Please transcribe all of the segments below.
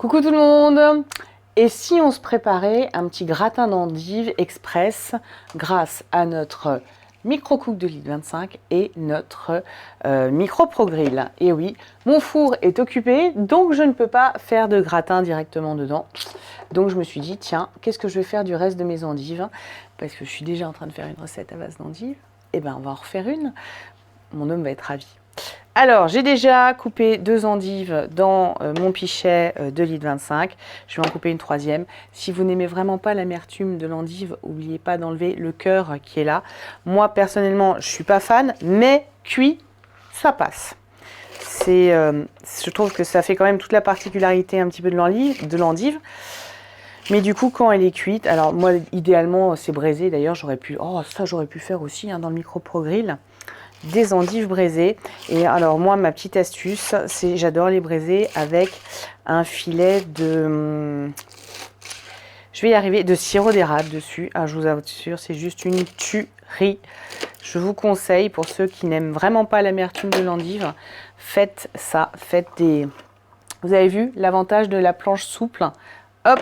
Coucou tout le monde! Et si on se préparait un petit gratin d'endives express grâce à notre micro-cook de litre 25 et notre micro Pro Grill? Et oui, mon four est occupé, donc je ne peux pas faire de gratin directement dedans. Donc je me suis dit, tiens, qu'est-ce que je vais faire du reste de mes endives? Parce que je suis déjà en train de faire une recette à base d'endives. Et ben on va en refaire une. Mon homme va être ravi. Alors, j'ai déjà coupé 2 endives dans mon pichet de litre 25. Je vais en couper une troisième. Si vous n'aimez vraiment pas l'amertume de l'endive, n'oubliez pas d'enlever le cœur qui est là. Moi, personnellement, je ne suis pas fan, mais cuit, ça passe. Je trouve que ça fait quand même toute la particularité un petit peu de l'endive. Mais du coup, quand elle est cuite, alors moi, idéalement, c'est braisé. D'ailleurs, j'aurais pu faire aussi dans le micro Pro Grill. Des endives braisées. Et alors moi, ma petite astuce, c'est j'adore les braiser avec un filet de, je vais y arriver, de sirop d'érable dessus. Ah, je vous assure, c'est juste une tuerie. Je vous conseille, pour ceux qui n'aiment vraiment pas l'amertume de l'endive, faites ça, vous avez vu l'avantage de la planche souple, hop,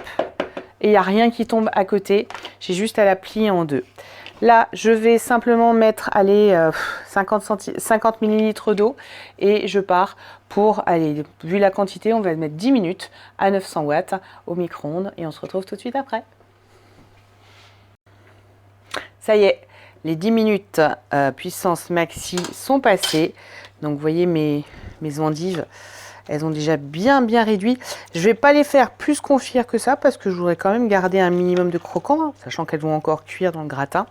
et il n'y a rien qui tombe à côté, j'ai juste à la plier en deux. Là, je vais simplement mettre, 50 ml d'eau et je pars pour, vu la quantité, on va mettre 10 minutes à 900 watts au micro-ondes et on se retrouve tout de suite après. Ça y est, les 10 minutes puissance maxi sont passées. Donc, vous voyez mes endives, elles ont déjà bien réduit. Je ne vais pas les faire plus confire que ça parce que je voudrais quand même garder un minimum de croquant, sachant qu'elles vont encore cuire dans le gratin.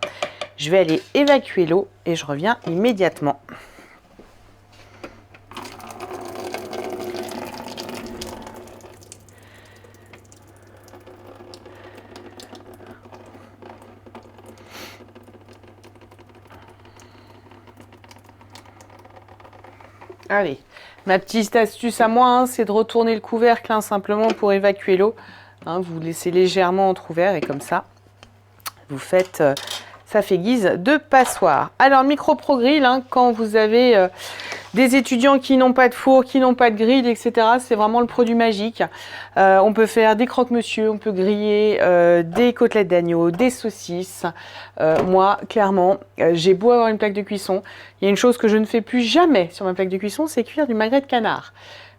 Je vais aller évacuer l'eau et je reviens immédiatement. Allez, ma petite astuce à moi, c'est de retourner le couvercle simplement pour évacuer l'eau. Vous laissez légèrement entrouvert et comme ça, vous faites, ça fait guise de passoire. Alors, micro Pro Grill, quand vous avez des étudiants qui n'ont pas de four, qui n'ont pas de grill, etc., c'est vraiment le produit magique. On peut faire des croque-monsieur, on peut griller des côtelettes d'agneau, des saucisses. Moi, clairement, j'ai beau avoir une plaque de cuisson, il y a une chose que je ne fais plus jamais sur ma plaque de cuisson, c'est cuire du magret de canard.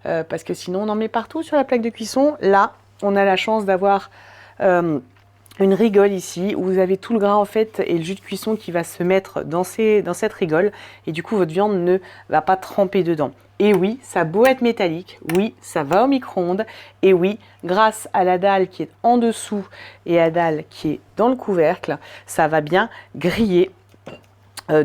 Parce que sinon, on en met partout sur la plaque de cuisson. Là, on a la chance d'avoir une rigole ici, où vous avez tout le gras en fait et le jus de cuisson qui va se mettre dans cette rigole. Et du coup, votre viande ne va pas tremper dedans. Et oui, ça a beau être métallique, oui, ça va au micro-ondes. Et oui, grâce à la dalle qui est en dessous et à la dalle qui est dans le couvercle, ça va bien griller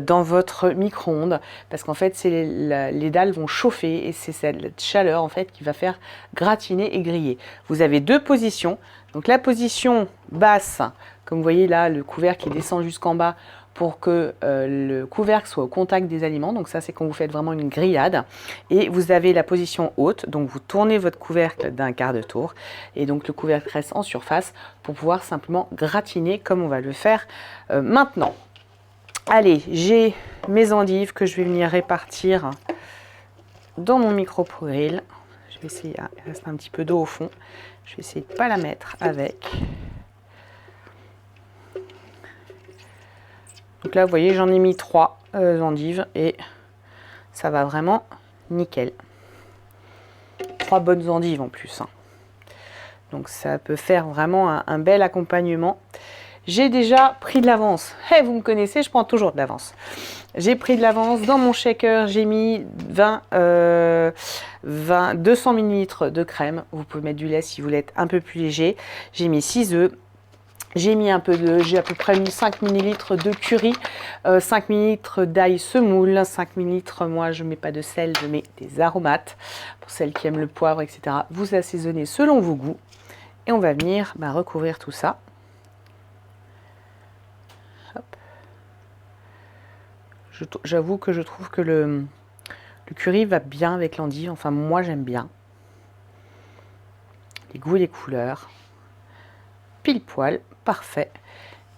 dans votre micro-ondes parce qu'en fait les dalles vont chauffer et c'est cette chaleur en fait qui va faire gratiner et griller. Vous avez deux positions, donc la position basse, comme vous voyez là, le couvercle qui descend jusqu'en bas pour que le couvercle soit au contact des aliments, donc ça c'est quand vous faites vraiment une grillade, et vous avez la position haute, donc vous tournez votre couvercle d'un quart de tour et donc le couvercle reste en surface pour pouvoir simplement gratiner comme on va le faire maintenant. Allez, j'ai mes endives que je vais venir répartir dans mon micro Pro Grill. Je vais essayer, il reste un petit peu d'eau au fond. Je vais essayer de ne pas la mettre avec. Donc là, vous voyez, j'en ai mis 3 endives et ça va vraiment nickel. 3 bonnes endives en plus. Donc ça peut faire vraiment un bel accompagnement. J'ai déjà pris de l'avance. Hey, vous me connaissez, je prends toujours de l'avance. J'ai pris de l'avance dans mon shaker. J'ai mis 200 ml de crème. Vous pouvez mettre du lait si vous voulez être un peu plus léger. J'ai mis 6 œufs. J'ai mis j'ai à peu près mis 5 ml de curry, 5 ml d'ail semoule, 5 ml, moi je ne mets pas de sel, je mets des aromates. Pour celles qui aiment le poivre, etc. Vous assaisonnez selon vos goûts. Et on va venir recouvrir tout ça. J'avoue que je trouve que le curry va bien avec l'endive. Enfin, moi, j'aime bien. Les goûts et les couleurs. Pile poil, parfait.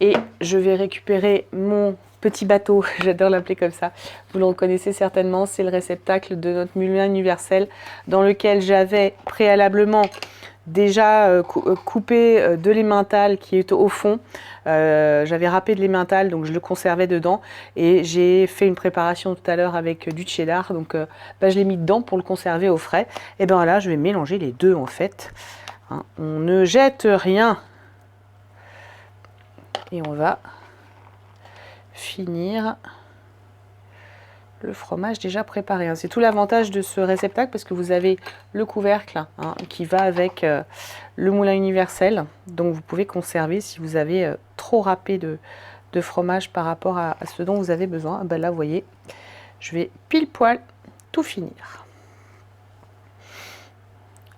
Et je vais récupérer mon petit bateau. J'adore l'appeler comme ça. Vous le reconnaissez certainement. C'est le réceptacle de notre moulin universel dans lequel j'avais préalablement déjà coupé de l'emmental qui est au fond. J'avais râpé de l'emmental, donc je le conservais dedans. Et j'ai fait une préparation tout à l'heure avec du cheddar, donc je l'ai mis dedans pour le conserver au frais. Et bien là, je vais mélanger les deux en fait. Hein, on ne jette rien. Et on va finir le fromage déjà préparé. Hein. C'est tout l'avantage de ce réceptacle parce que vous avez le couvercle hein, qui va avec le moulin universel. Donc vous pouvez conserver si vous avez trop râpé de fromage par rapport à ce dont vous avez besoin. Ben là, vous voyez, je vais pile poil tout finir.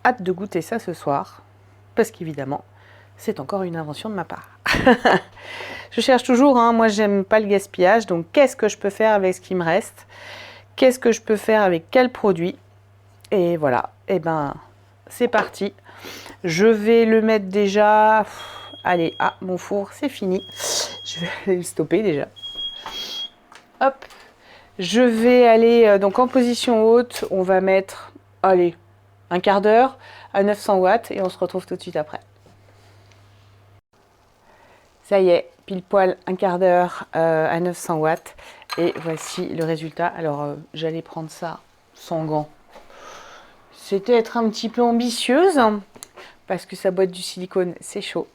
Hâte de goûter ça ce soir parce qu'évidemment, c'est encore une invention de ma part. Je cherche toujours, hein, moi j'aime pas le gaspillage, donc qu'est-ce que je peux faire avec ce qui me reste? Qu'est-ce que je peux faire avec quel produit? Et voilà, et ben c'est parti. Je vais le mettre déjà... Allez, ah, mon four, c'est fini. Je vais aller le stopper déjà. Hop, je vais aller donc en position haute, on va mettre, allez, un quart d'heure à 900 watts et on se retrouve tout de suite après. Ça y est, pile poil un quart d'heure à 900 watts. Et voici le résultat. Alors, j'allais prendre ça sans gants. C'était être un petit peu ambitieuse, hein, parce que sa boîte du silicone, c'est chaud.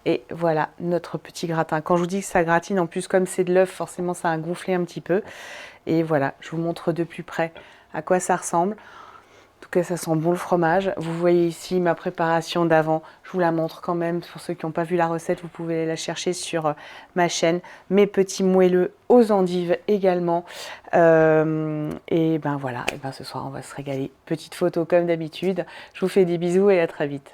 Et voilà notre petit gratin. Quand je vous dis que ça gratine, en plus comme c'est de l'œuf, forcément ça a gonflé un petit peu. Et voilà, je vous montre de plus près à quoi ça ressemble. En tout cas, ça sent bon le fromage. Vous voyez ici ma préparation d'avant. Je vous la montre quand même. Pour ceux qui n'ont pas vu la recette, vous pouvez la chercher sur ma chaîne. Mes petits moelleux aux endives également. Et ben voilà, et ben ce soir, on va se régaler. Petite photo comme d'habitude. Je vous fais des bisous et à très vite.